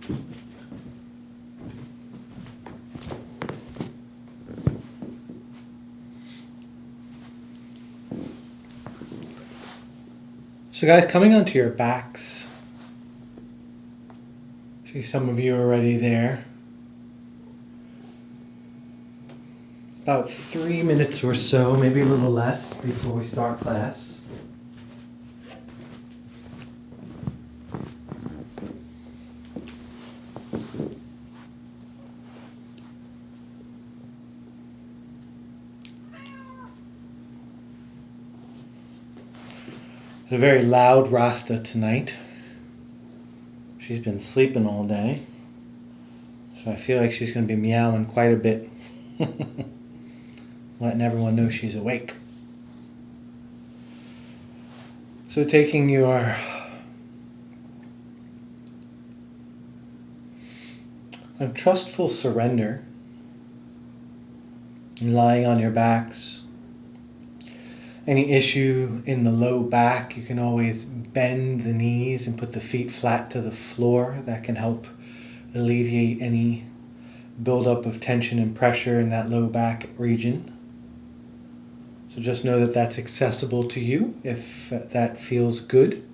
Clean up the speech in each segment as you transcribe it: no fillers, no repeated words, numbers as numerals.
So guys, coming onto your backs, see some of you already there. About 3 minutes or so, maybe a little less, before we start class. A very loud Rasta tonight. She's been sleeping all day, so I feel like she's going to be meowing quite a bit. Letting everyone know she's awake. So taking your trustful surrender and lying on your backs. Any issue in the low back, you can always bend the knees and put the feet flat to the floor. That can help alleviate any buildup of tension and pressure in that low back region. So just know that that's accessible to you if that feels good.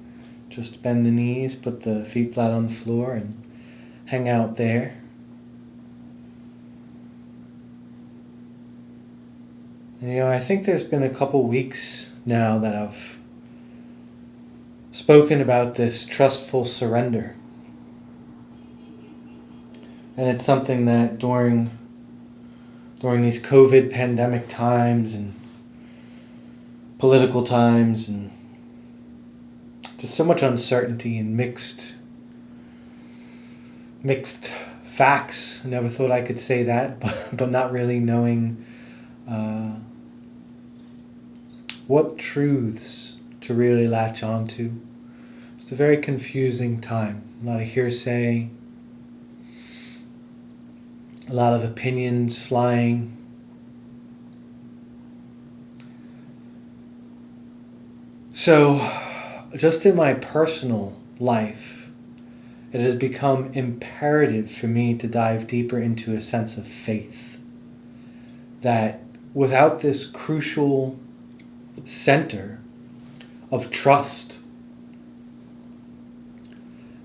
Just bend the knees, put the feet flat on the floor, and hang out there. And, I think there's been a couple weeks now that I've spoken about this trustful surrender. And it's something that during these COVID pandemic times and political times and just so much uncertainty and mixed facts. I never thought I could say that, but not really knowing what truths to really latch onto. It's a very confusing time. A lot of hearsay, a lot of opinions flying. So, just in my personal life, it has become imperative for me to dive deeper into a sense of faith. That without this crucial center of trust,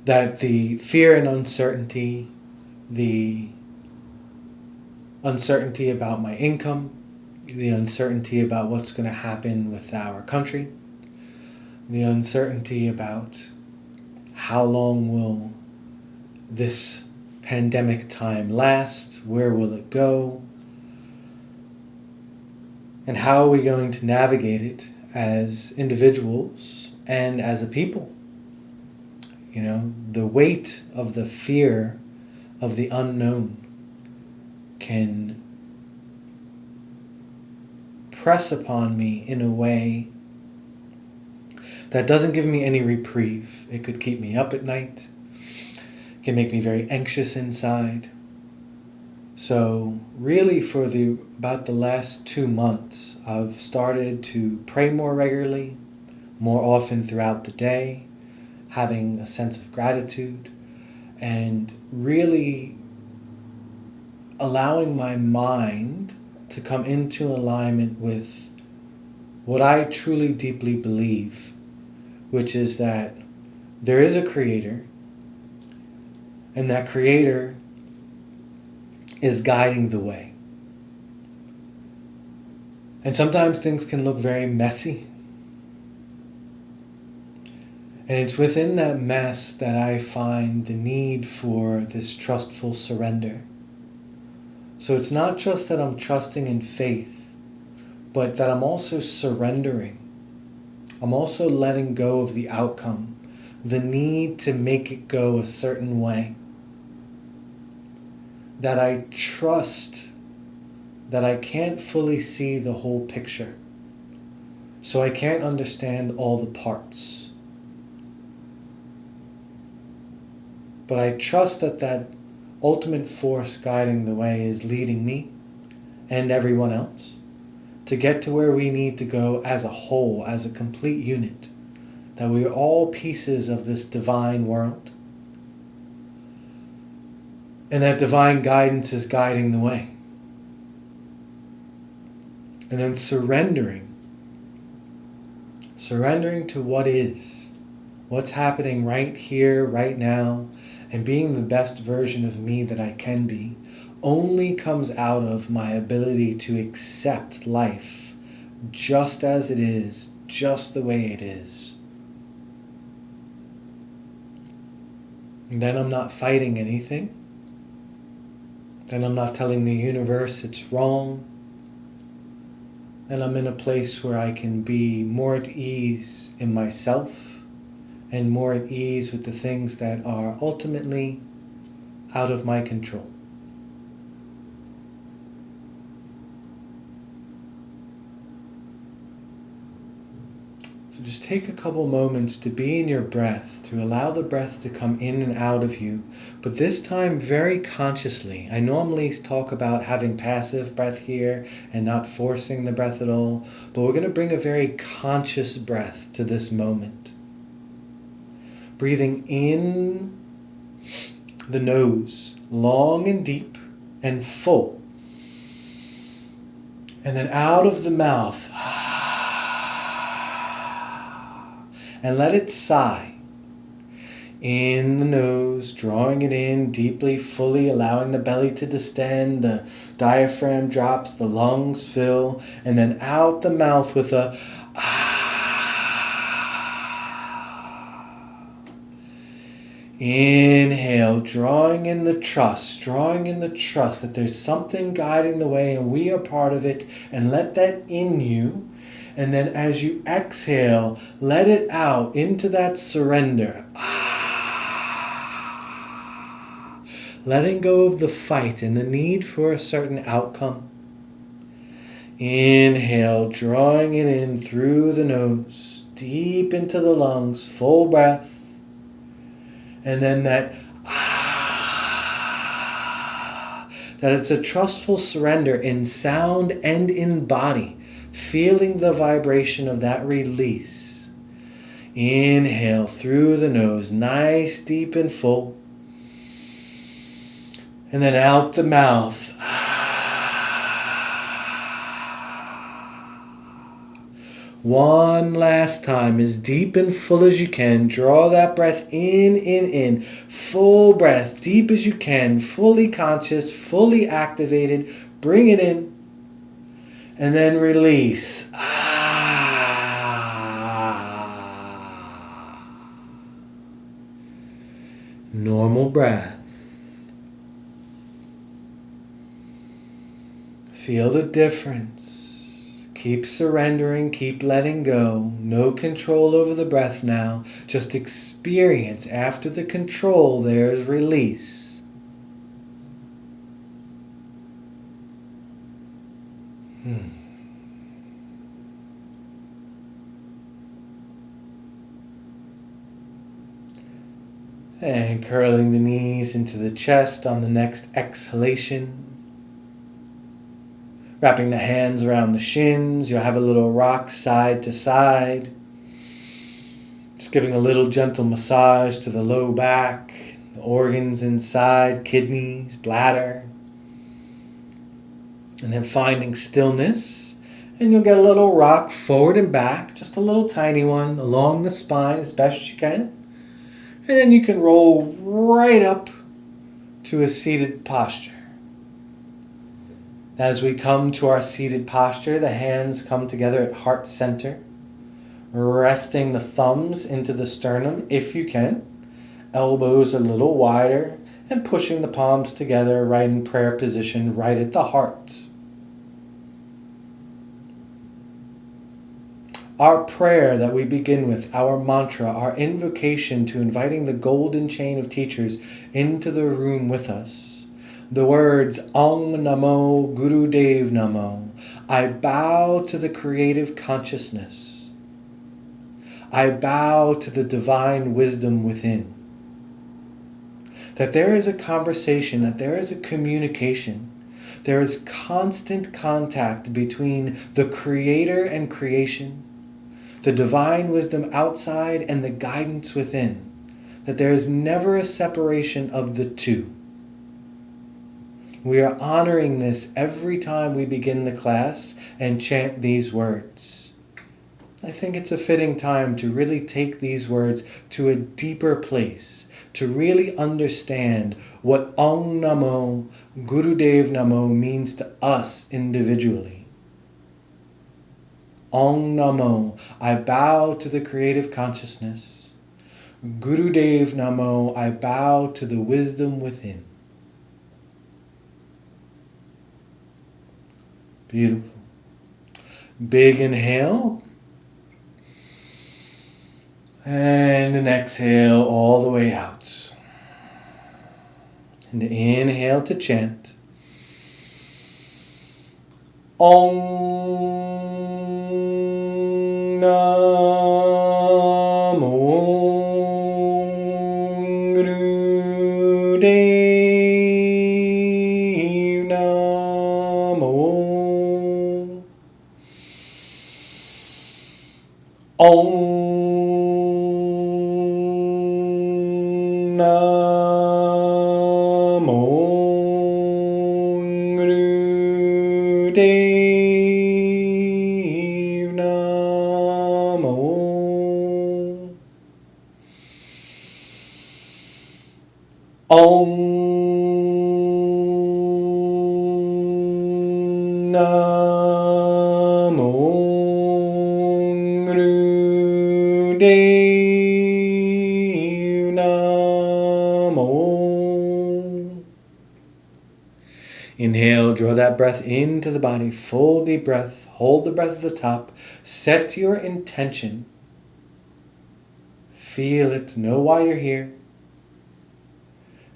that the fear and uncertainty, the uncertainty about my income, the uncertainty about what's going to happen with our country, the uncertainty about how long will this pandemic time last, where will it go, and how are we going to navigate it as individuals and as a people. The weight of the fear of the unknown can press upon me in a way that doesn't give me any reprieve. It could keep me up at night. It can make me very anxious inside. So really for about the last 2 months, I've started to pray more regularly, more often throughout the day, having a sense of gratitude, and really allowing my mind to come into alignment with what I truly deeply believe, which is that there is a creator, and that creator is guiding the way. And sometimes things can look very messy. And it's within that mess that I find the need for this trustful surrender. So it's not just that I'm trusting in faith, but that I'm also surrendering. I'm also letting go of the outcome, the need to make it go a certain way. That I trust that I can't fully see the whole picture. So I can't understand all the parts. But I trust that ultimate force guiding the way is leading me and everyone else to get to where we need to go as a whole, as a complete unit. That we are all pieces of this divine world. And that divine guidance is guiding the way. And then surrendering to what is, what's happening right here, right now, and being the best version of me that I can be, only comes out of my ability to accept life just as it is, just the way it is. And then I'm not fighting anything. Then I'm not telling the universe it's wrong. And I'm in a place where I can be more at ease in myself and more at ease with the things that are ultimately out of my control. So just take a couple moments to be in your breath, to allow the breath to come in and out of you, but this time very consciously. I normally talk about having passive breath here and not forcing the breath at all, but we're going to bring a very conscious breath to this moment. Breathing in the nose, long and deep and full. And then out of the mouth. And let it sigh. In the nose, drawing it in deeply, fully, allowing the belly to distend, the diaphragm drops, the lungs fill, and then out the mouth with a inhale, drawing in the trust that there's something guiding the way and we are part of it, and let that in you. And then as you exhale, let it out into that surrender. Letting go of the fight and the need for a certain outcome. Inhale, drawing it in through the nose, deep into the lungs, full breath. And then that it's a trustful surrender in sound and in body. Feeling the vibration of that release. Inhale through the nose, nice, deep and full. And then out the mouth. One last time, as deep and full as you can. Draw that breath in. Full breath, deep as you can, fully conscious, fully activated. Bring it in. And then release. Normal breath. Feel the difference. Keep surrendering, keep letting go. No control over the breath now. Just experience after the control, there's release. And curling the knees into the chest on the next exhalation. Wrapping the hands around the shins. You'll have a little rock side to side. Just giving a little gentle massage to the low back, the organs inside, kidneys, bladder. And then finding stillness. And you'll get a little rock forward and back, just a little tiny one along the spine as best as you can. And then you can roll right up to a seated posture. As we come to our seated posture, the hands come together at heart center, resting the thumbs into the sternum if you can. Elbows a little wider and pushing the palms together right in prayer position, right at the heart. Our prayer that we begin with, our mantra, our invocation to inviting the golden chain of teachers into the room with us. The words, Om Namo Guru Dev Namo. I bow to the creative consciousness. I bow to the divine wisdom within. That there is a conversation, that there is a communication. There is constant contact between the creator and creation, the divine wisdom outside and the guidance within, that there is never a separation of the two. We are honoring this every time we begin the class and chant these words. I think it's a fitting time to really take these words to a deeper place, to really understand what Om Namo, Gurudev Namo means to us individually. Om Namo, I bow to the creative consciousness. Gurudev Namo, I bow to the wisdom within. Beautiful. Big inhale. And an exhale all the way out. And inhale to chant. Om Namo Gurudev Namo. Om Namo Gurudev Namo. Om Namo Gurudev Namo. Inhale, draw that breath into the body, full deep breath, hold the breath at the top, set your intention, feel it, know why you're here.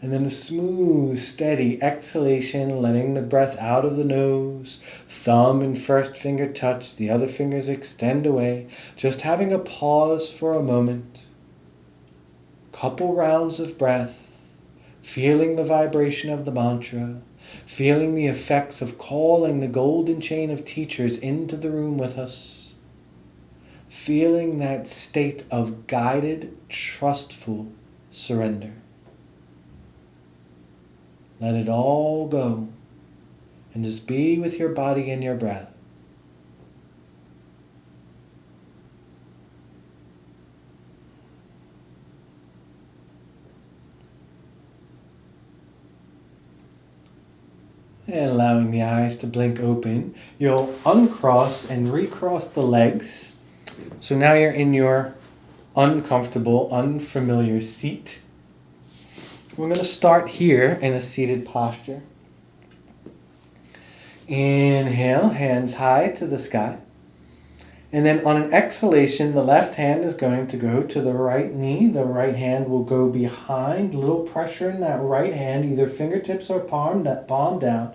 And then a smooth, steady exhalation, letting the breath out of the nose. Thumb and first finger touch, the other fingers extend away. Just having a pause for a moment. Couple rounds of breath. Feeling the vibration of the mantra. Feeling the effects of calling the golden chain of teachers into the room with us. Feeling that state of guided, trustful surrender. Let it all go and just be with your body and your breath. And allowing the eyes to blink open, you'll uncross and recross the legs. So now you're in your uncomfortable, unfamiliar seat. We're going to start here in a seated posture. Inhale, hands high to the sky. And then on an exhalation, the left hand is going to go to the right knee. The right hand will go behind. Little pressure in that right hand, either fingertips or palm down.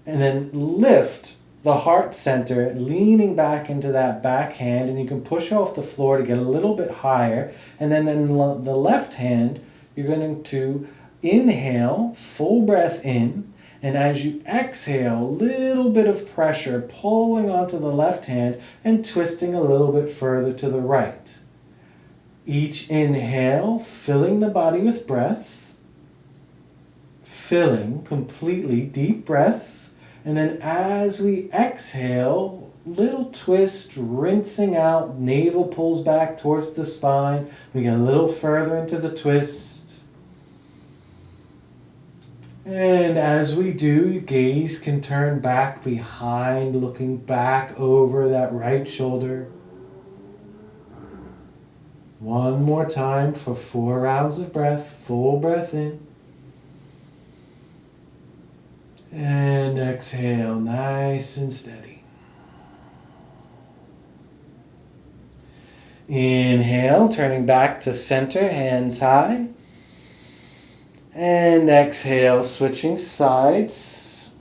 And then lift the heart center, leaning back into that back hand. And you can push off the floor to get a little bit higher. And then in the left hand, you're going to inhale, full breath in, and as you exhale, a little bit of pressure pulling onto the left hand and twisting a little bit further to the right. Each inhale, filling the body with breath, filling completely, deep breath, and then as we exhale, little twist, rinsing out, navel pulls back towards the spine. We get a little further into the twist. And as we do, your gaze can turn back behind, looking back over that right shoulder. One more time for 4 rounds of breath, full breath in. And exhale, nice and steady. Inhale, turning back to center, hands high. And exhale, switching sides.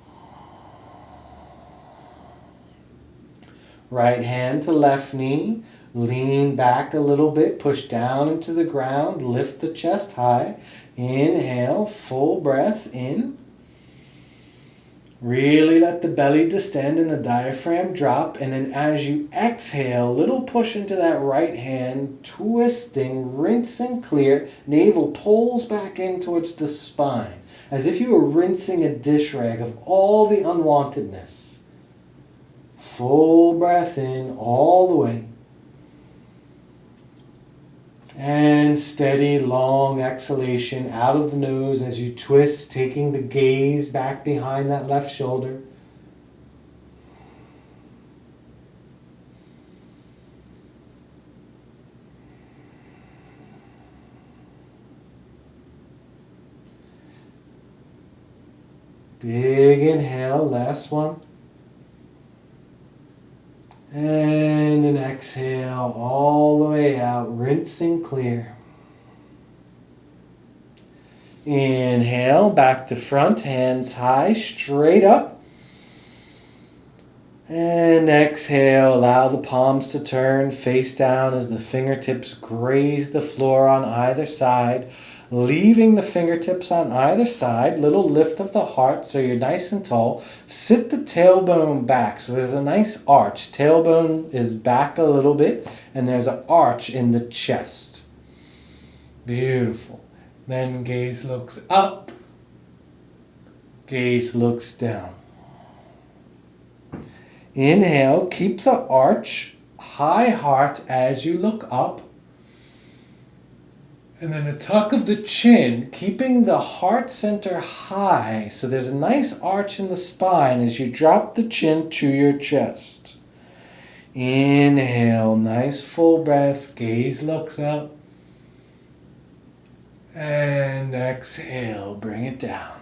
Right hand to left knee. Lean back a little bit, push down into the ground, lift the chest high. Inhale, full breath in. Really let the belly distend and the diaphragm drop. And then as you exhale, little push into that right hand, twisting, rinse and clear. Navel pulls back in towards the spine. as if you were rinsing a dish rag of all the unwantedness. Full breath in all the way. And steady, long exhalation out of the nose as you twist, taking the gaze back behind that left shoulder. Big inhale, last one. And an exhale all the way out, rinsing clear. Inhale, back to front, hands high, straight up. And exhale, allow the palms to turn face down as the fingertips graze the floor on either side. Leaving the fingertips on either side, little lift of the heart so you're nice and tall. Sit the tailbone back, so there's a nice arch. Tailbone is back a little bit, and there's an arch in the chest. Beautiful. Then gaze looks up, gaze looks down. Inhale, keep the arch, high heart as you look up. And then a tuck of the chin, keeping the heart center high. So there's a nice arch in the spine as you drop the chin to your chest. Inhale, nice full breath, gaze looks up. And exhale, bring it down.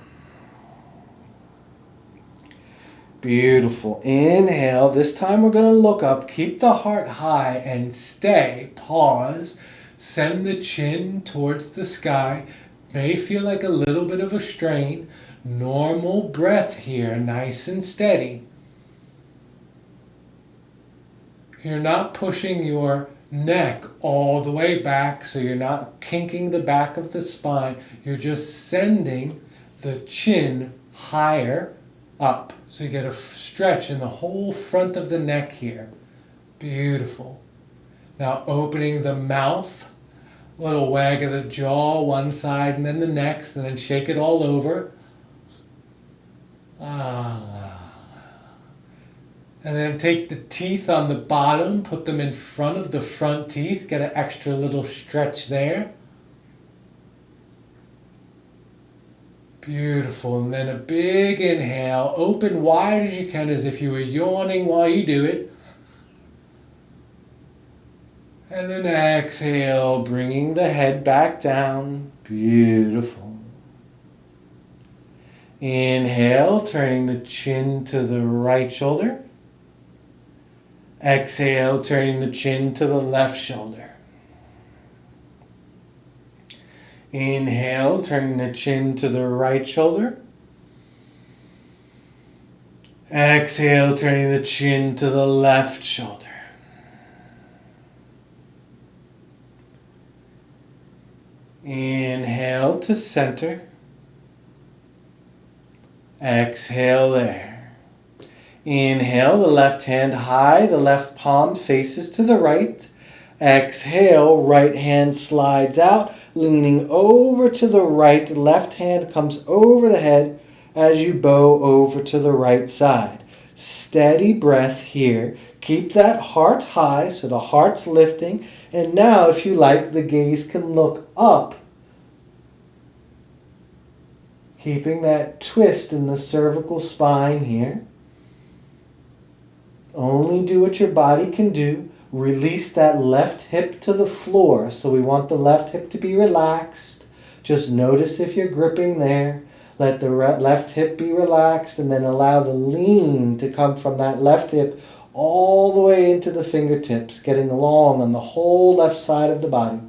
Beautiful. Inhale, this time we're going to look up, keep the heart high and stay. Pause. Send the chin towards the sky. May feel like a little bit of a strain. Normal breath here, nice and steady. You're not pushing your neck all the way back, so you're not kinking the back of the spine. You're just sending the chin higher up. So you get a stretch in the whole front of the neck here. Beautiful. Now opening the mouth. A little wag of the jaw, one side and then the next, and then shake it all over. And then take the teeth on the bottom, put them in front of the front teeth, get an extra little stretch there. Beautiful. And then a big inhale, open wide as you can, as if you were yawning while you do it. And then exhale, bringing the head back down. Beautiful. Inhale, turning the chin to the right shoulder. Exhale, turning the chin to the left shoulder. Inhale, turning the chin to the right shoulder. Exhale, turning the chin to the left shoulder. Inhale to center. Exhale there. Inhale, the left hand high, the left palm faces to the right. Exhale, right hand slides out, leaning over to the right. Left hand comes over the head as you bow over to the right side. Steady breath here. Keep that heart high, so the heart's lifting. And now, if you like, the gaze can look up. Keeping that twist in the cervical spine here. Only do what your body can do. Release that left hip to the floor. So we want the left hip to be relaxed. Just notice if you're gripping there. Let the left hip be relaxed, and then allow the lean to come from that left hip all the way into the fingertips, getting long on the whole left side of the body.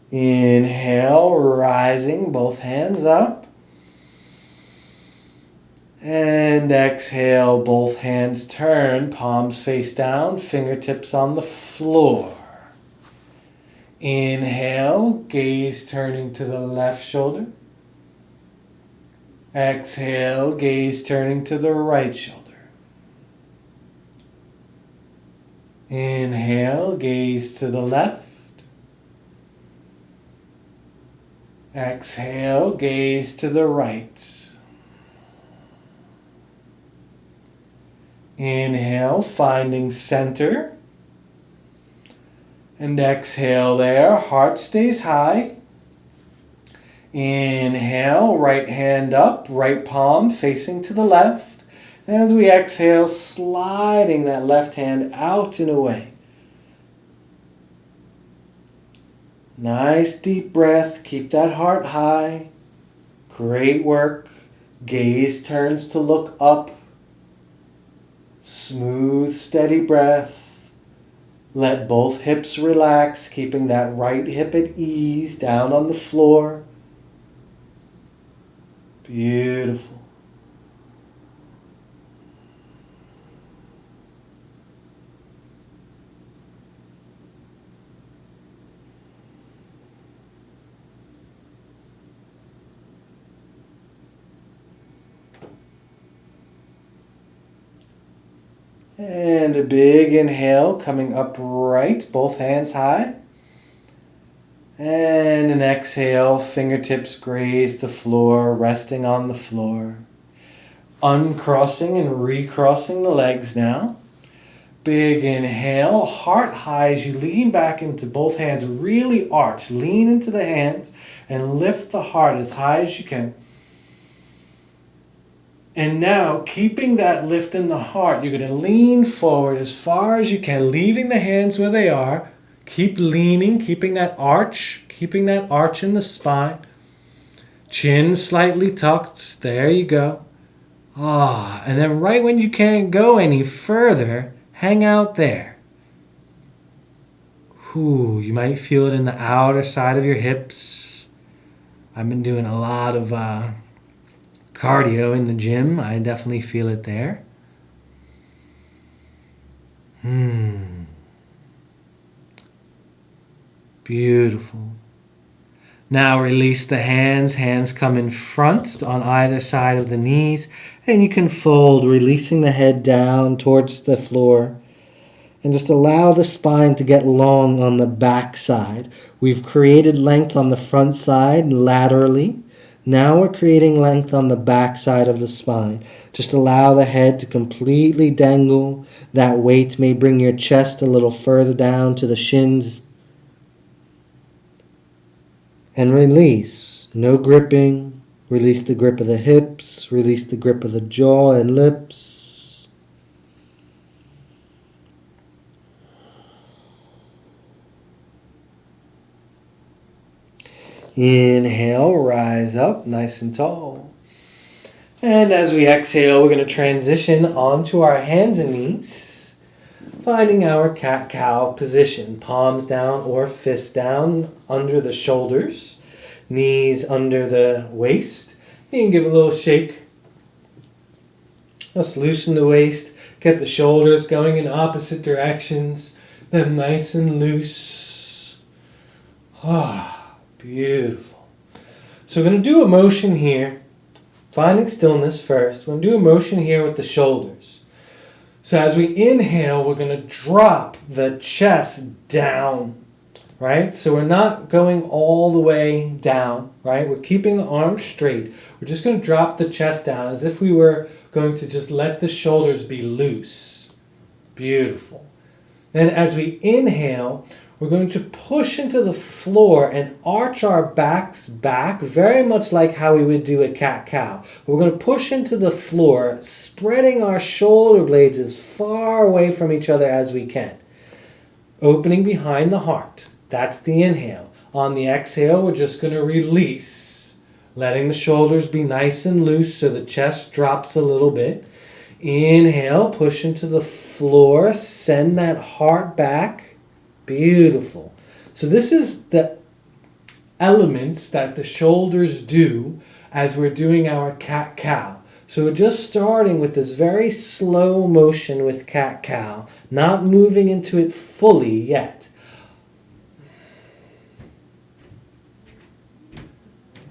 Inhale, rising, both hands up. And exhale, both hands turn, palms face down, fingertips on the floor. Inhale, gaze turning to the left shoulder. Exhale, gaze turning to the right shoulder. Inhale, gaze to the left. Exhale, gaze to the right. Exhale, gaze to the right. Inhale, finding center. And exhale there, heart stays high. Inhale, right hand up, right palm facing to the left. And as we exhale, sliding that left hand out and away. Nice deep breath, keep that heart high. Great work. Gaze turns to look up. Smooth, steady breath. Let both hips relax, keeping that right hip at ease down on the floor. Beautiful. And a big inhale, coming upright, both hands high. And an exhale, fingertips graze the floor, resting on the floor. Uncrossing and recrossing the legs now. Big inhale, heart high as you lean back into both hands, really arch. Lean into the hands and lift the heart as high as you can. And now, keeping that lift in the heart, you're going to lean forward as far as you can, leaving the hands where they are. Keep leaning, keeping that arch in the spine. Chin slightly tucked. There you go. And then right when you can't go any further, hang out there. You might feel it in the outer side of your hips. I've been doing a lot of cardio in the gym. I definitely feel it there. Beautiful. Now release the hands. Hands come in front on either side of the knees. And you can fold, releasing the head down towards the floor. And just allow the spine to get long on the back side. We've created length on the front side laterally. Now we're creating length on the back side of the spine. Just allow the head to completely dangle. That weight may bring your chest a little further down to the shins. And release. No gripping. Release the grip of the hips. Release the grip of the jaw and lips. Inhale, rise up nice and tall. And as we exhale, we're going to transition onto our hands and knees, finding our cat-cow position. Palms down or fists down under the shoulders, knees under the waist. You can give a little shake. Let's loosen the waist, get the shoulders going in opposite directions, them nice and loose. Beautiful. So we're going to do a motion here, finding stillness first. We're going to do a motion here with the shoulders. So as we inhale, we're going to drop the chest down, right? So we're not going all the way down, right? We're keeping the arms straight. We're just going to drop the chest down as if we were going to just let the shoulders be loose. Beautiful. Then as we inhale, we're going to push into the floor and arch our backs back, very much like how we would do a cat-cow. We're going to push into the floor, spreading our shoulder blades as far away from each other as we can. Opening behind the heart. That's the inhale. On the exhale, we're just going to release, letting the shoulders be nice and loose so the chest drops a little bit. Inhale, push into the floor, send that heart back. Beautiful. So this is the elements that the shoulders do as we're doing our cat-cow. So we're just starting with this very slow motion with cat-cow, not moving into it fully yet.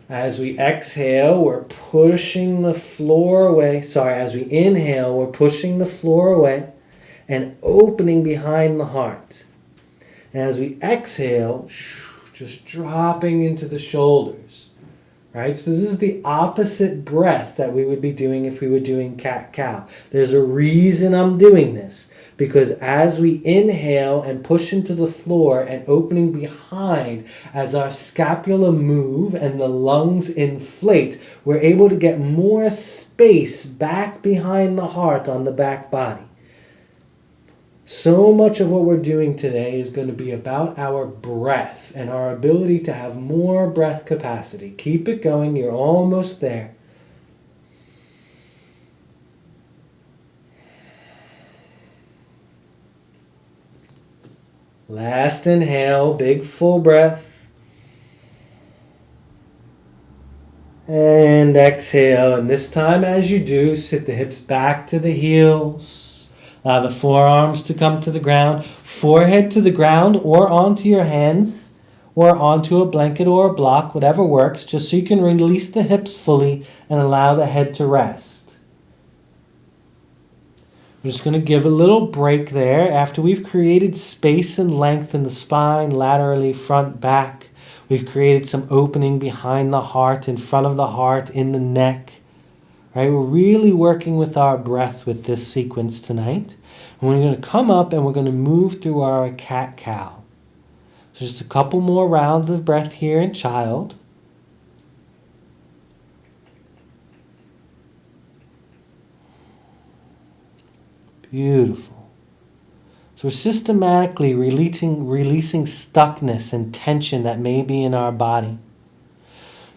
As we exhale, we're pushing the floor away. As we inhale, we're pushing the floor away and opening behind the heart. And as we exhale, just dropping into the shoulders. right? So this is the opposite breath that we would be doing if we were doing cat-cow. There's a reason I'm doing this, because as we inhale and push into the floor and opening behind, as our scapula move and the lungs inflate, we're able to get more space back behind the heart on the back body. So much of what we're doing today is going to be about our breath and our ability to have more breath capacity. Keep it going. You're almost there. Last inhale, big full breath. And exhale. And this time as you do, sit the hips back to the heels. Allow the forearms to come to the ground, forehead to the ground or onto your hands or onto a blanket or a block, whatever works, just so you can release the hips fully and allow the head to rest. We're just going to give a little break there after we've created space and length in the spine, laterally, front, back. We've created some opening behind the heart, in front of the heart, in the neck. Right? We're really working with our breath with this sequence tonight. And we're going to come up and we're going to move through our cat-cow. So just a couple more rounds of breath here in child. Beautiful. So we're systematically releasing stuckness and tension that may be in our body.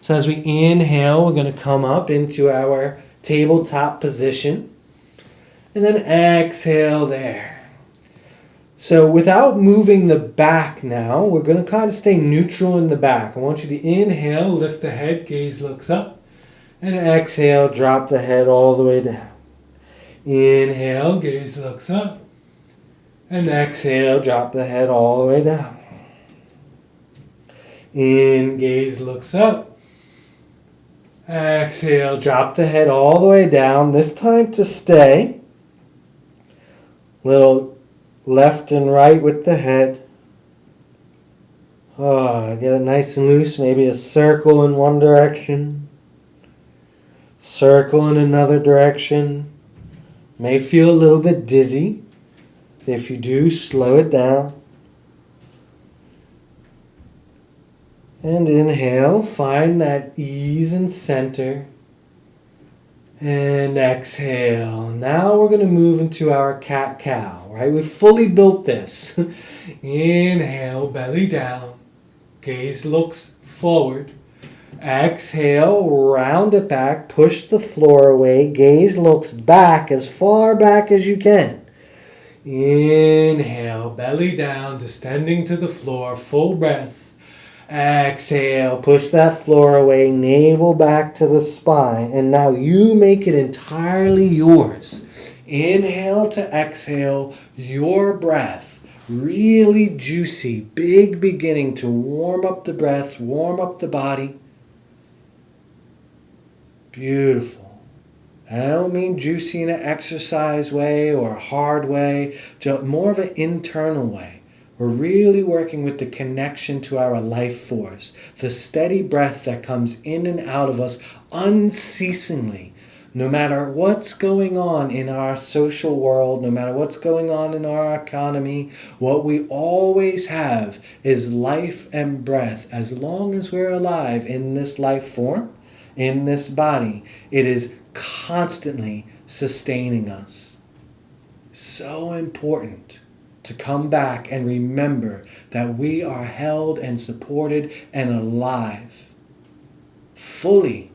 So as we inhale, we're going to come up into our tabletop position. And then exhale there. So without moving the back now, we're going to kind of stay neutral in the back. I want you to inhale, lift the head, gaze looks up. And exhale, drop the head all the way down. Inhale, gaze looks up. And exhale, drop the head all the way down. In, gaze looks up. Exhale, drop the head all the way down. This time to stay. Little left and right with the head. Get it nice and loose. Maybe a circle in one direction. Circle in another direction. May feel a little bit dizzy. If you do, slow it down. And inhale, find that ease and center. And exhale. Now we're going to move into our cat-cow, right? We've fully built this. Inhale, belly down. Gaze looks forward. Exhale, round it back. Push the floor away. Gaze looks back, as far back as you can. Inhale, belly down, descending to the floor, full breath. Exhale, push that floor away, navel back to the spine. And now you make it entirely yours. Inhale to exhale, your breath. Really juicy, big beginning to warm up the breath, warm up the body. Beautiful. And I don't mean juicy in an exercise way or a hard way, just more of an internal way. We're really working with the connection to our life force, the steady breath that comes in and out of us unceasingly. No matter what's going on in our social world, no matter what's going on in our economy, what we always have is life and breath. As long as we're alive in this life form, in this body, it is constantly sustaining us. So important to come back and remember that we are held and supported and alive. Fully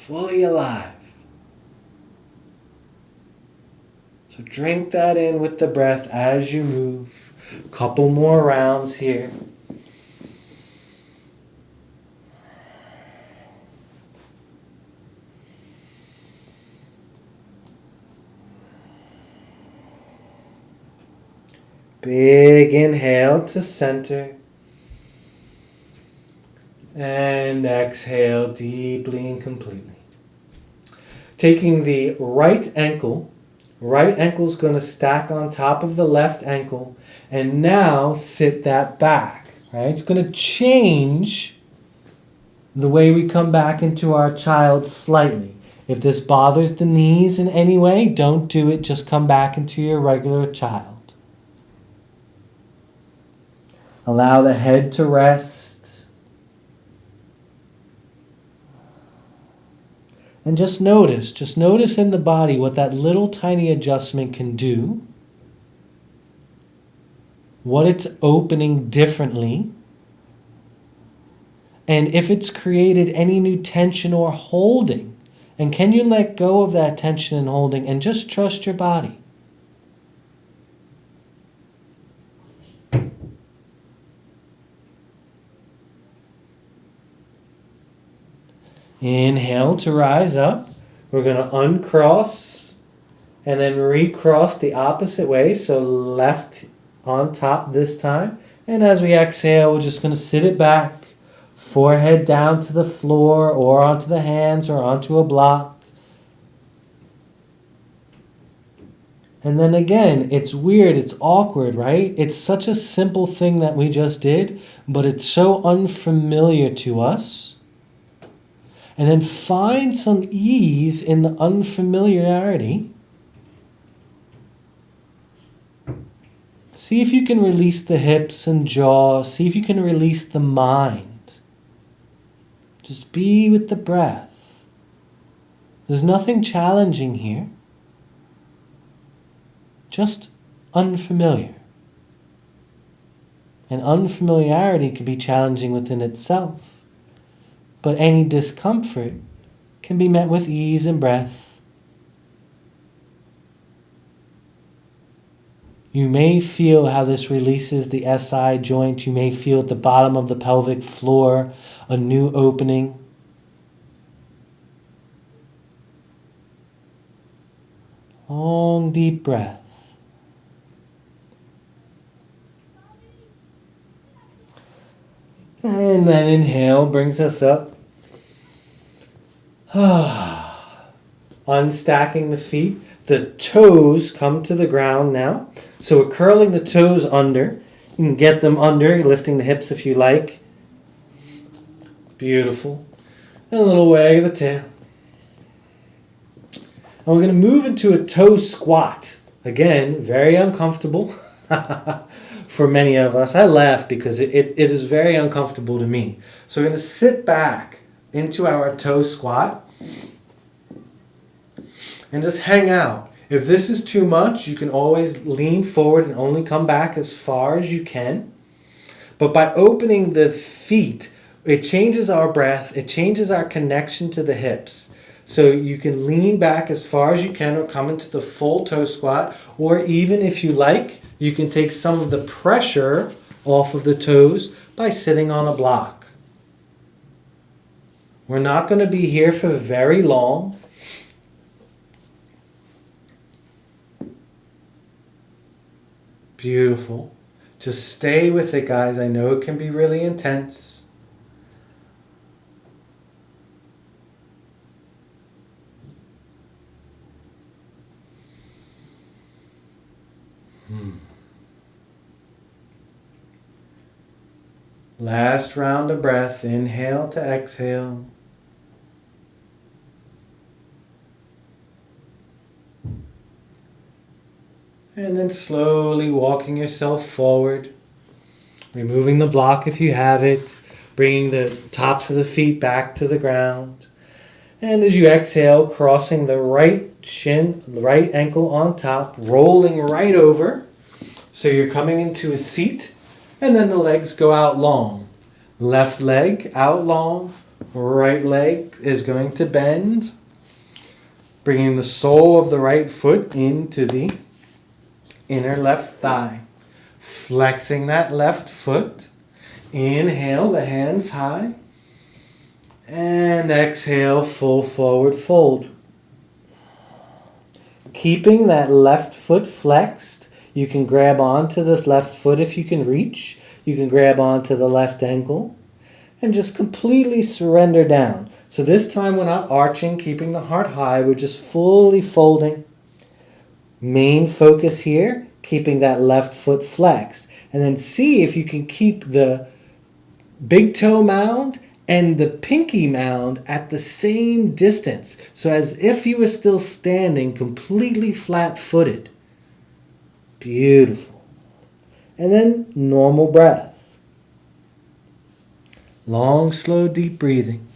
alive. So drink that in with the breath as you move. Couple more rounds here. Big inhale to center. And exhale deeply and completely. Taking the right ankle's going to stack on top of the left ankle. And now sit that back. Right? It's going to change the way we come back into our child slightly. If this bothers the knees in any way, don't do it. Just come back into your regular child. Allow the head to rest. And just notice in the body what that little tiny adjustment can do, what it's opening differently, and if it's created any new tension or holding. And can you let go of that tension and holding and just trust your body? Inhale to rise up. We're going to uncross and then recross the opposite way. So left on top this time. And as we exhale, we're just going to sit it back. Forehead down to the floor or onto the hands or onto a block. And then again, it's weird, it's awkward, right? It's such a simple thing that we just did, but it's so unfamiliar to us. And then find some ease in the unfamiliarity. See if you can release the hips and jaw. See if you can release the mind. Just be with the breath. There's nothing challenging here. Just unfamiliar. And unfamiliarity can be challenging within itself. But any discomfort can be met with ease and breath. You may feel how this releases the SI joint. You may feel at the bottom of the pelvic floor a new opening. Long, deep breath. And then inhale brings us up. Unstacking the feet. The toes come to the ground now. So we're curling the toes under. You can get them under, lifting the hips if you like. Beautiful. And a little wag of the tail. And we're going to move into a toe squat. Again, very uncomfortable for many of us. I laugh because it is very uncomfortable to me. So we're going to sit back into our toe squat and just hang out. If this is too much, you can always lean forward and only come back as far as you can. But by opening the feet, it changes our breath. It changes our connection to the hips. So you can lean back as far as you can or come into the full toe squat. Or even if you like, you can take some of the pressure off of the toes by sitting on a block. We're not going to be here for very long. Beautiful. Just stay with it, guys. I know it can be really intense. Last round of breath. Inhale to exhale. And then slowly walking yourself forward. Removing the block if you have it. Bringing the tops of the feet back to the ground. And as you exhale, crossing the right shin, the right ankle on top, rolling right over. So you're coming into a seat, and then the legs go out long. Left leg out long, right leg is going to bend. Bringing the sole of the right foot into the inner left thigh. Flexing that left foot. Inhale, the hands high. And exhale, full forward fold. Keeping that left foot flexed, you can grab onto this left foot if you can reach. You can grab onto the left ankle and just completely surrender down. So this time we're not arching, keeping the heart high. We're just fully folding. Main focus here, keeping that left foot flexed. And then see if you can keep the big toe mound and the pinky mound at the same distance. So as if you were still standing completely flat-footed. Beautiful. And then normal breath. Long, slow, deep breathing.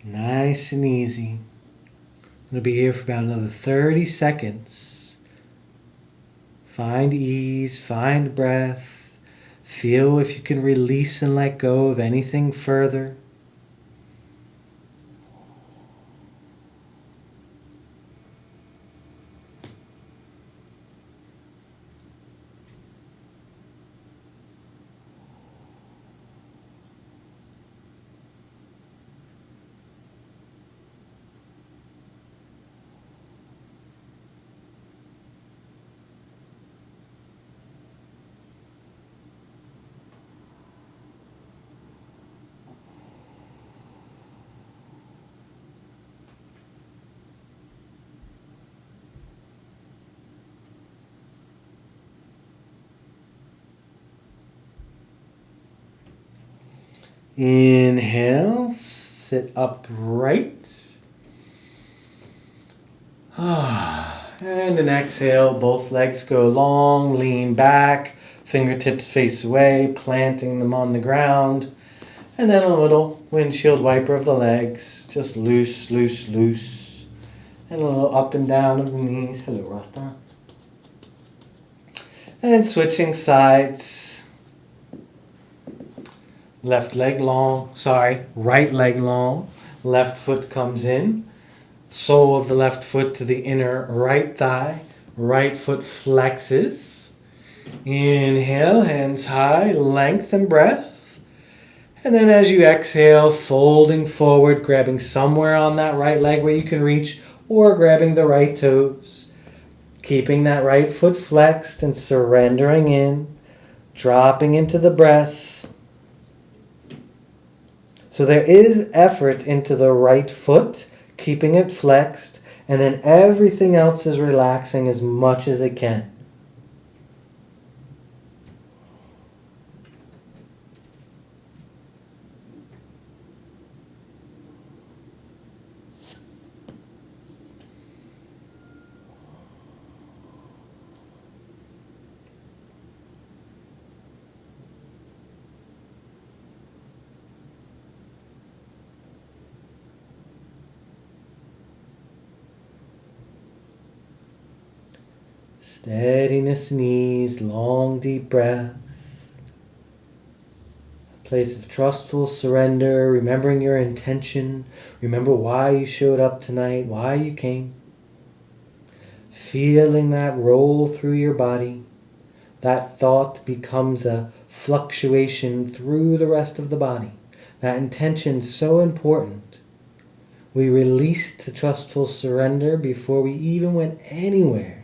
Nice and easy. I'm going to be here for about another 30 seconds. Find ease, find breath. Feel if you can release and let go of anything further. Inhale, sit upright. And an exhale, both legs go long, lean back, fingertips face away, planting them on the ground. And then a little windshield wiper of the legs, just loose, loose, loose. And a little up and down of the knees. Hello, Rasta. And switching sides. Right leg long. Left foot comes in. Sole of the left foot to the inner right thigh. Right foot flexes. Inhale, hands high, lengthen breath. And then as you exhale, folding forward, grabbing somewhere on that right leg where you can reach, or grabbing the right toes. Keeping that right foot flexed and surrendering in, dropping into the breath. So there is effort into the right foot, keeping it flexed, and then everything else is relaxing as much as it can. Steadiness and ease, long deep breath. A place of trustful surrender, remembering your intention. Remember why you showed up tonight, why you came. Feeling that roll through your body. That thought becomes a fluctuation through the rest of the body. That intention so important. We released to trustful surrender before we even went anywhere.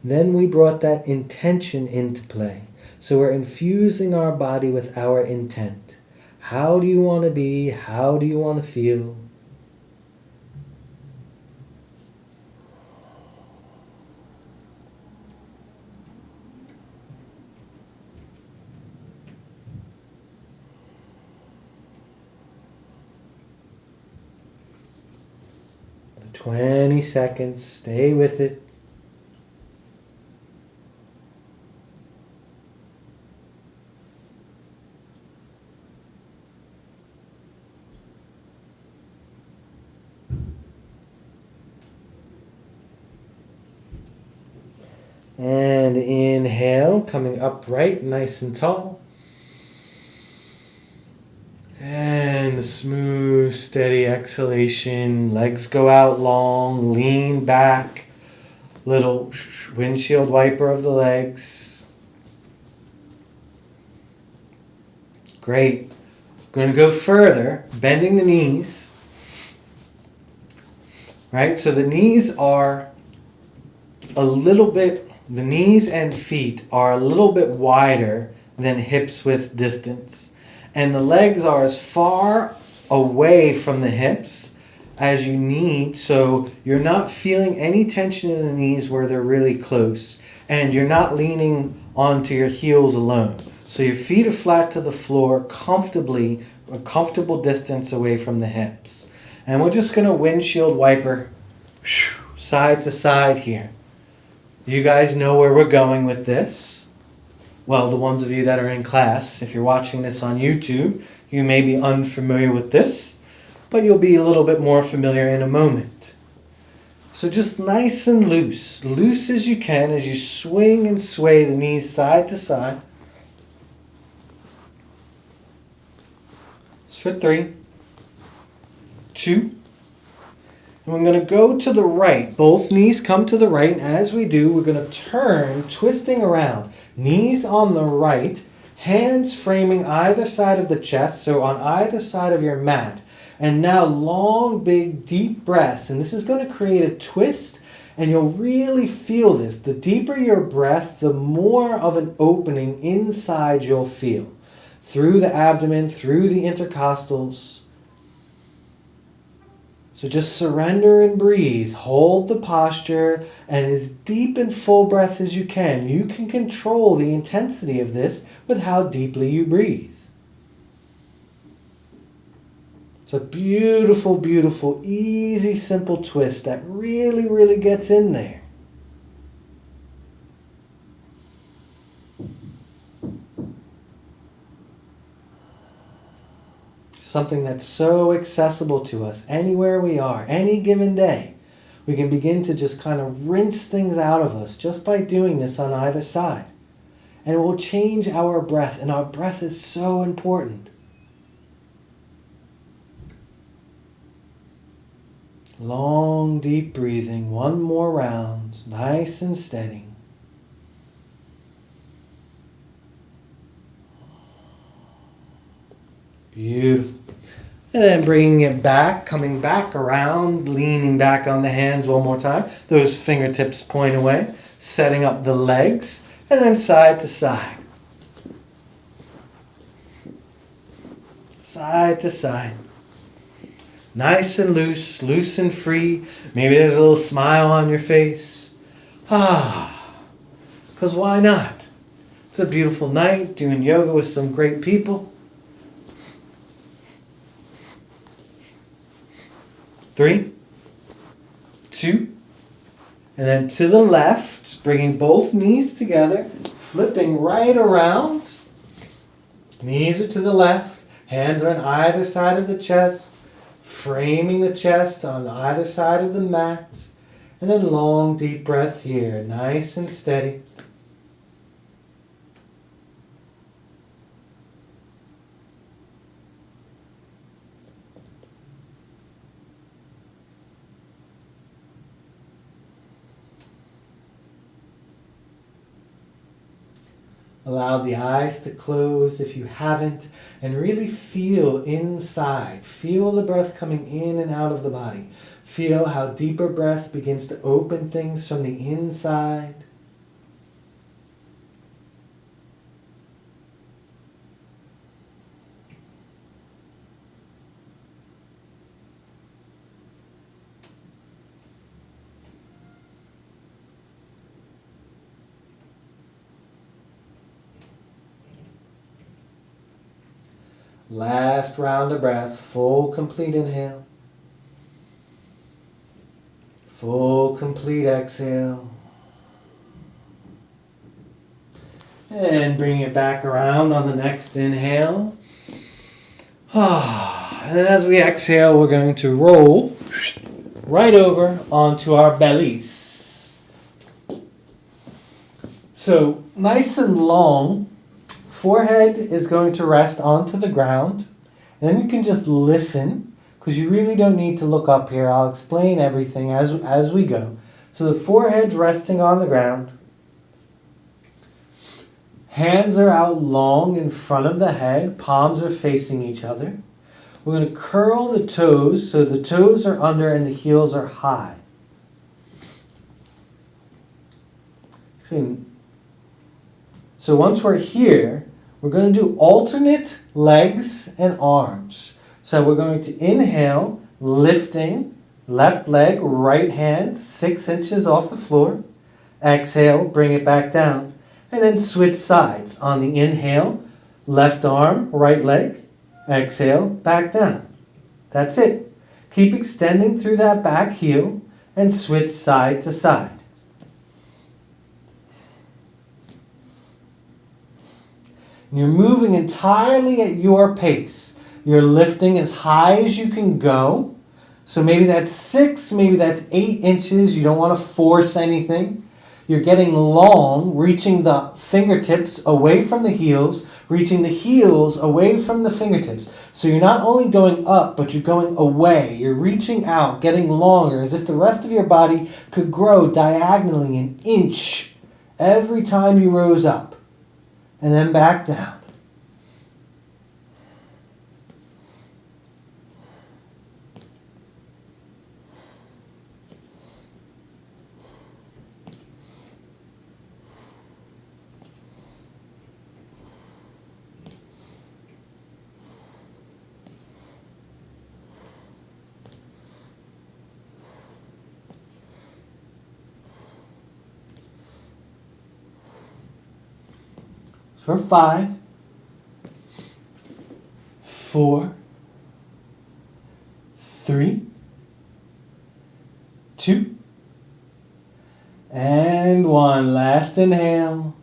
Then we brought that intention into play. So we're infusing our body with our intent. How do you want to be? How do you want to feel? For 20 seconds, stay with it. And inhale, coming upright, nice and tall. And a smooth, steady exhalation. Legs go out long, lean back. Little windshield wiper of the legs. Great. Going to go further, bending the knees. Right? So the knees are the knees and feet are a little bit wider than hips width distance. And the legs are as far away from the hips as you need, so you're not feeling any tension in the knees where they're really close, and you're not leaning onto your heels alone. So your feet are flat to the floor comfortably, a comfortable distance away from the hips. And we're just going to windshield wiper side to side here. You guys know where we're going with this. Well, the ones of you that are in class, if you're watching this on YouTube, you may be unfamiliar with this, but you'll be a little bit more familiar in a moment. So just nice and loose as you can as you swing and sway the knees side to side. It's for 3, 2, and we're going to go to the right. Both knees come to the right, and as we do, we're going to turn, twisting around. Knees on the right, hands framing either side of the chest, so on either side of your mat. And now long, big, deep breaths. And this is going to create a twist, and you'll really feel this. The deeper your breath, the more of an opening inside you'll feel. Through the abdomen, through the intercostals. So just surrender and breathe. Hold the posture, and as deep and full breath as you can. You can control the intensity of this with how deeply you breathe. It's a beautiful, beautiful, easy, simple twist that really, really gets in there. Something that's so accessible to us anywhere we are, any given day. We can begin to just kind of rinse things out of us just by doing this on either side. And it will change our breath, and our breath is so important. Long, deep breathing, one more round, nice and steady. Beautiful. And then bringing it back, coming back around, leaning back on the hands one more time. Those fingertips point away, setting up the legs, and then side to side. Side to side. Nice and loose, loose and free. Maybe there's a little smile on your face. Because why not? It's a beautiful night, doing yoga with some great people. 3, 2, and then to the left, bringing both knees together, flipping right around. Knees are to the left, hands are on either side of the chest, framing the chest on either side of the mat, and then long deep breath here, nice and steady. Allow the eyes to close if you haven't, and really feel inside. Feel the breath coming in and out of the body. Feel how deeper breath begins to open things from the inside. Last round of breath, full complete inhale. Full complete exhale. And bring it back around on the next inhale. And then as we exhale, we're going to roll right over onto our bellies. So nice and long. Forehead is going to rest onto the ground. And then you can just listen, because you really don't need to look up here. I'll explain everything as we go. So the forehead's resting on the ground. Hands are out long in front of the head. Palms are facing each other. We're going to curl the toes so the toes are under and the heels are high. So once we're here, we're going to do alternate legs and arms. So we're going to inhale, lifting, left leg, right hand, 6 inches off the floor. Exhale, bring it back down. And then switch sides. On the inhale, left arm, right leg. Exhale, back down. That's it. Keep extending through that back heel and switch side to side. You're moving entirely at your pace. You're lifting as high as you can go. So maybe that's 6, maybe that's 8 inches. You don't want to force anything. You're getting long, reaching the fingertips away from the heels, reaching the heels away from the fingertips. So you're not only going up, but you're going away. You're reaching out, getting longer, as if the rest of your body could grow diagonally an inch every time you rose up. And then back down. For 5, 4, 3, 2, and 1. Last inhale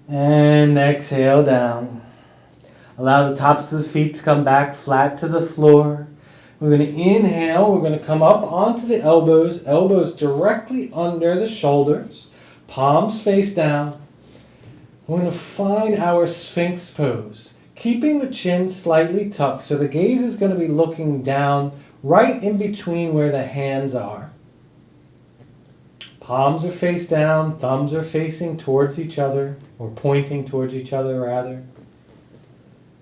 and exhale down. Allow the tops of the feet to come back flat to the floor. We're going to inhale. We're going to come up onto the elbows. Elbows directly under the shoulders. Palms face down. We're going to find our Sphinx pose, keeping the chin slightly tucked, so the gaze is going to be looking down right in between where the hands are. Palms are face down, thumbs are facing towards each other, or pointing towards each other rather.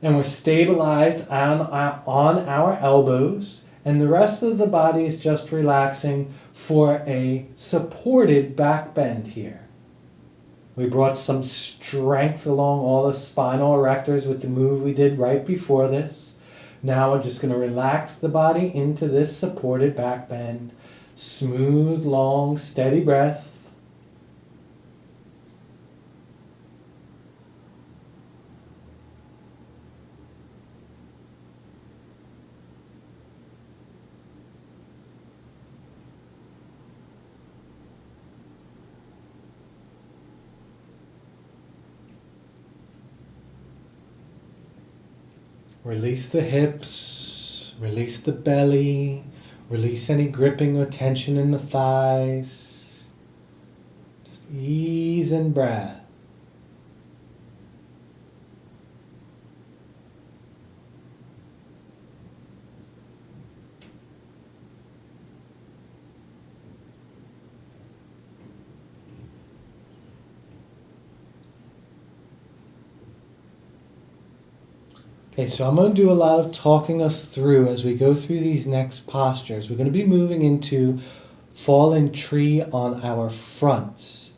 And we're stabilized on our elbows, and the rest of the body is just relaxing for a supported back bend here. We brought some strength along all the spinal erectors with the move we did right before this. Now we're just going to relax the body into this supported back bend. Smooth, long, steady breath. Release the hips, release the belly, release any gripping or tension in the thighs. Just ease and breath. Okay, so I'm going to do a lot of talking us through as we go through these next postures. We're going to be moving into fallen tree on our fronts.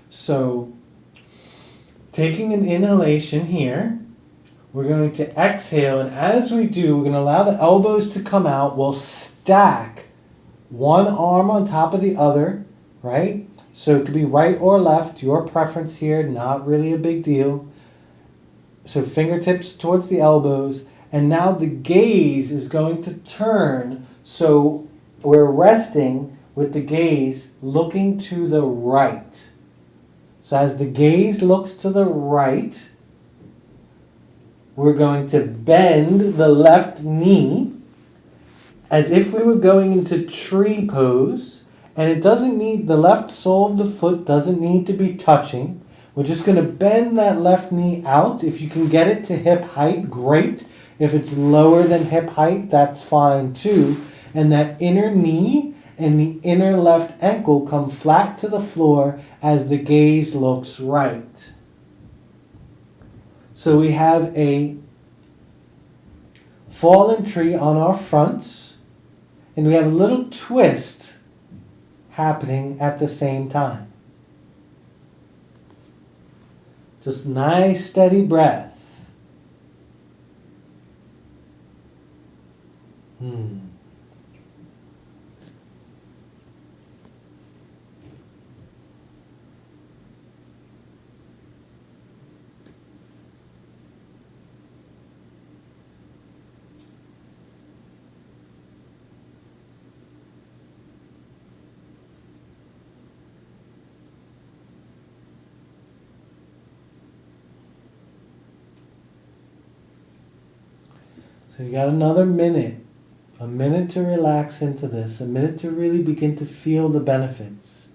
So, taking an inhalation here, we're going to exhale, and as we do, we're going to allow the elbows to come out. We'll stack one arm on top of the other, right? So it could be right or left, your preference here, not really a big deal. So fingertips towards the elbows, and now the gaze is going to turn, so we're resting with the gaze looking to the right. So as the gaze looks to the right, we're going to bend the left knee as if we were going into tree pose, and it doesn't need, the left sole of the foot doesn't need to be touching. We're just going to bend that left knee out. If you can get it to hip height, great. If it's lower than hip height, that's fine too. And that inner knee and the inner left ankle come flat to the floor as the gaze looks right. So we have a fallen tree on our fronts, and we have a little twist happening at the same time. Just nice steady breath. So you got another minute. A minute to relax into this. A minute to really begin to feel the benefits.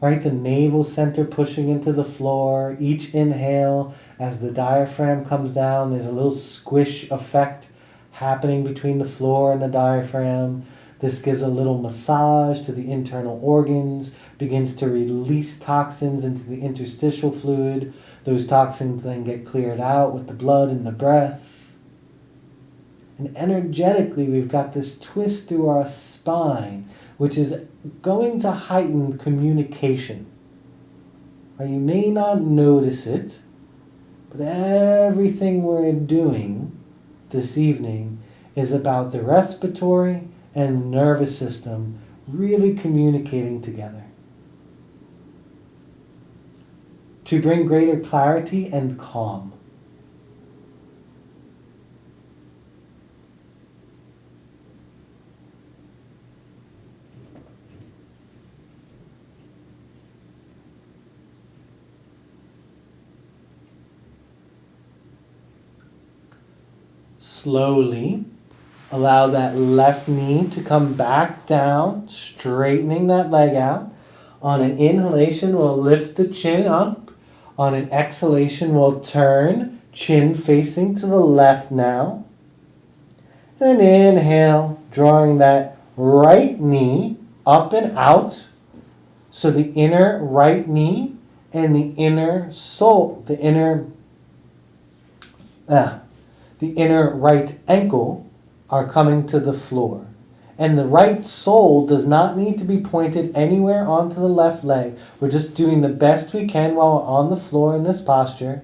Right? The navel center pushing into the floor. Each inhale, as the diaphragm comes down, there's a little squish effect happening between the floor and the diaphragm. This gives a little massage to the internal organs, begins to release toxins into the interstitial fluid. Those toxins then get cleared out with the blood and the breath. And energetically, we've got this twist through our spine, which is going to heighten communication. You may not notice it, but everything we're doing this evening is about the respiratory and nervous system really communicating together to bring greater clarity and calm. Slowly allow that left knee to come back down, straightening that leg out. On an inhalation, we'll lift the chin up. On an exhalation, we'll turn, chin facing to the left now. And inhale, drawing that right knee up and out. So the inner right knee and the inner sole, the inner right ankle are coming to the floor. And the right sole does not need to be pointed anywhere onto the left leg. We're just doing the best we can while we're on the floor in this posture.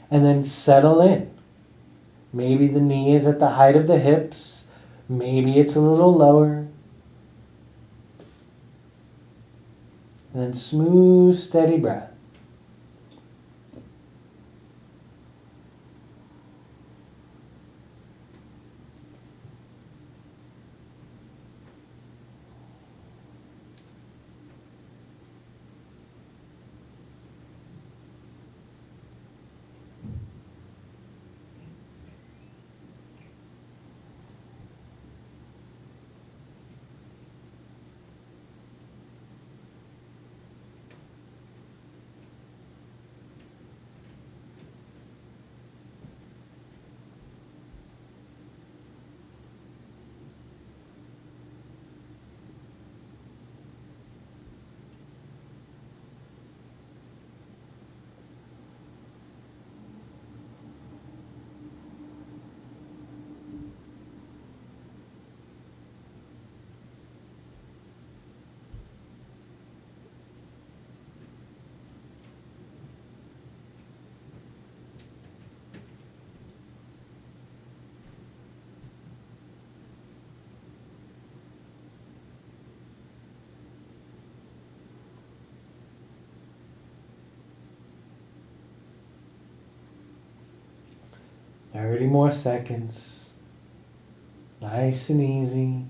And then settle in. Maybe the knee is at the height of the hips. Maybe it's a little lower. And then smooth, steady breath. Thirty more seconds. Nice and easy.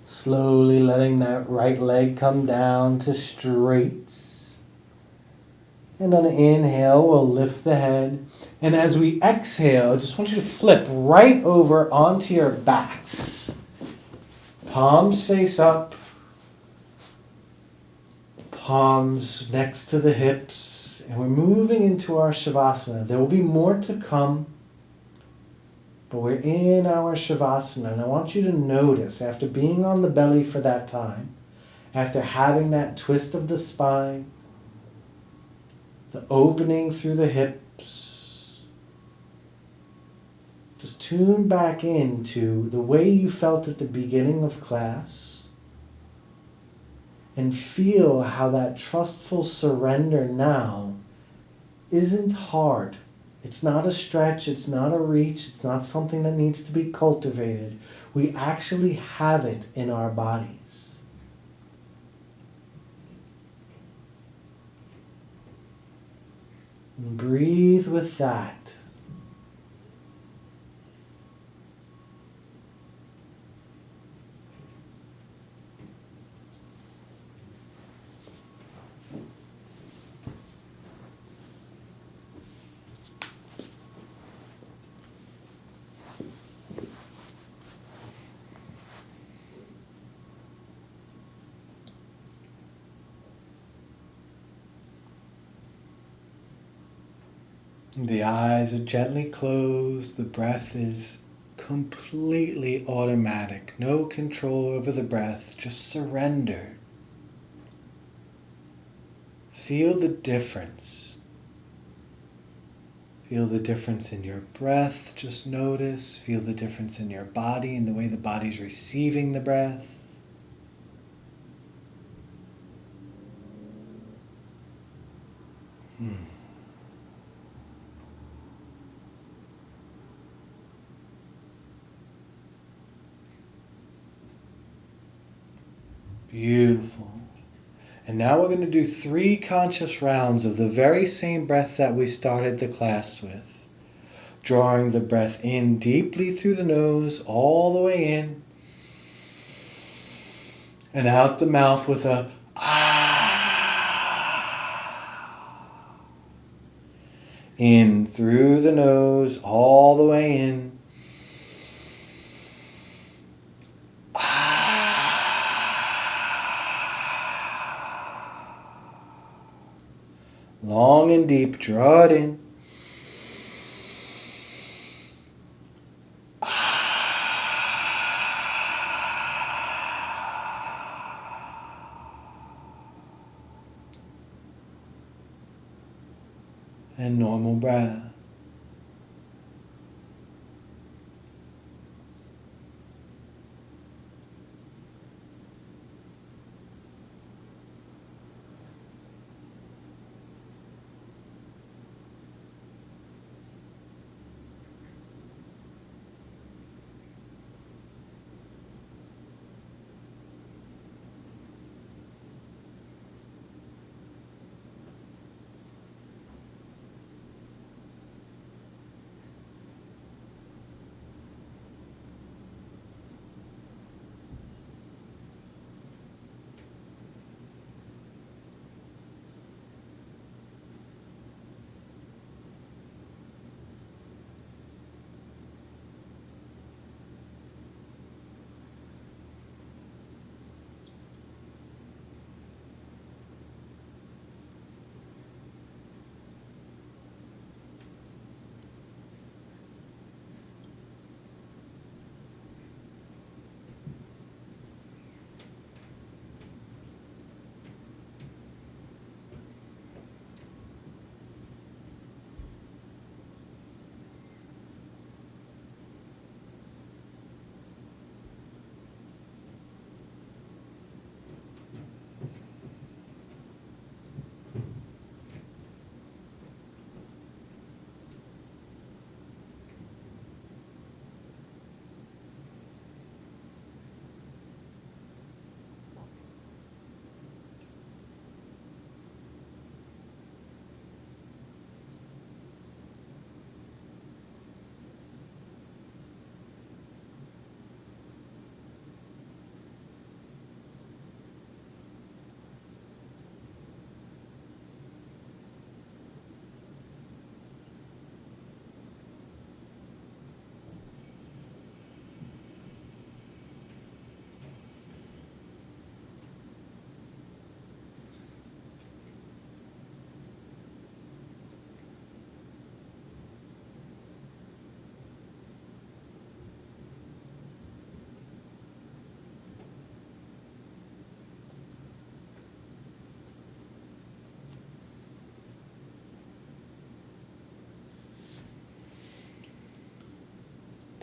Slowly letting that right leg come down to straight. And on an inhale, we'll lift the head. And as we exhale, I just want you to flip right over onto your backs. Palms face up. Palms next to the hips. And we're moving into our Shavasana. There will be more to come. But we're in our Shavasana. And I want you to notice, after being on the belly for that time, after having that twist of the spine, the opening through the hips, just tune back into the way you felt at the beginning of class and feel how that trustful surrender now isn't hard. It's not a stretch, it's not a reach, it's not something that needs to be cultivated. We actually have it in our bodies. And breathe with that. The eyes are gently closed. The breath is completely automatic. No control over the breath. Just surrender. Feel the difference. Feel the difference in your breath. Just notice. Feel the difference in your body and the way the body's receiving the breath. Beautiful. And now we're going to do 3 conscious rounds of the very same breath that we started the class with. Drawing the breath in deeply through the nose, all the way in. And out the mouth with a ah. In through the nose, all the way in. Long and deep, draw it in. And normal breath.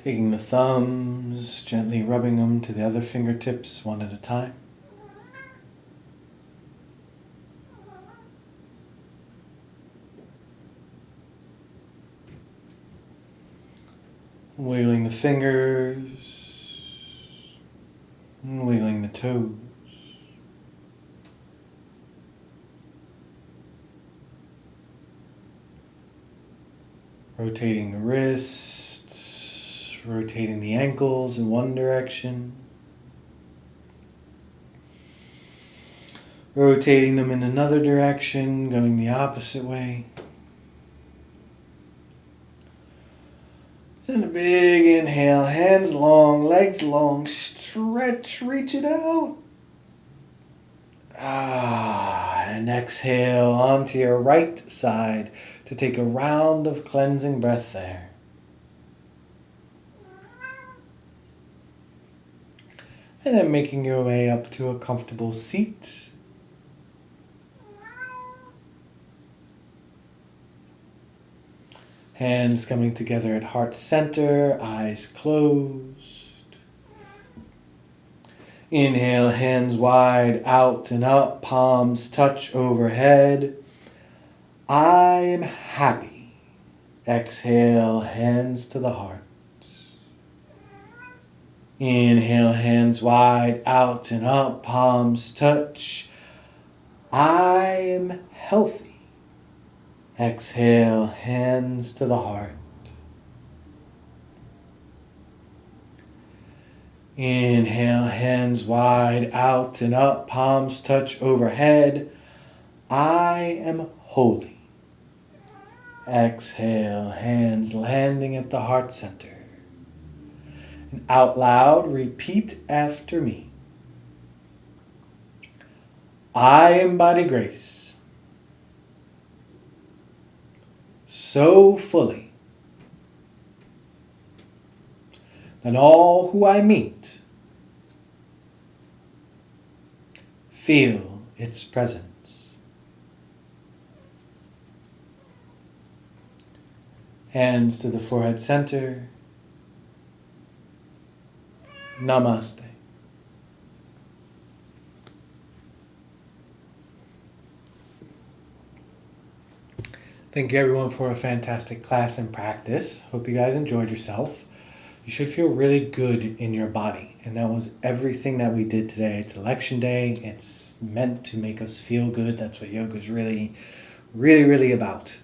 Taking the thumbs, gently rubbing them to the other fingertips one at a time. Wiggling the fingers, and wiggling the toes. Rotating the wrists, rotating the ankles in one direction. Rotating them in another direction, going the opposite way. And a big inhale, hands long, legs long, stretch, reach it out. And exhale onto your right side to take a round of cleansing breath there. And then making your way up to a comfortable seat. Hands coming together at heart center, eyes closed. Inhale, hands wide out and up, palms touch overhead. I am happy. Exhale, hands to the heart. Inhale, hands wide out and up, palms touch. I am healthy. Exhale, hands to the heart. Inhale, hands wide out and up, palms touch overhead. I am holy. Exhale, hands landing at the heart center. And out loud, repeat after me. I embody grace so fully that all who I meet feel its presence. Hands to the forehead center. Namaste. Thank you everyone for a fantastic class and practice. Hope you guys enjoyed yourself. You should feel really good in your body. And that was everything that we did today. It's election day. It's meant to make us feel good. That's what yoga is really, really, really about.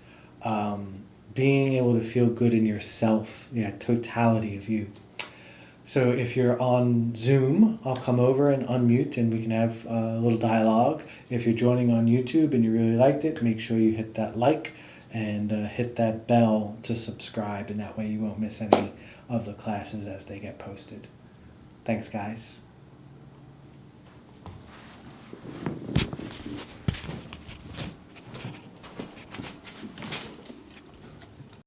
Being able to feel good in yourself, totality of you. So if you're on Zoom, I'll come over and unmute and we can have a little dialogue. If you're joining on YouTube and you really liked it, make sure you hit that like and hit that bell to subscribe, and that way you won't miss any of the classes as they get posted. Thanks, guys.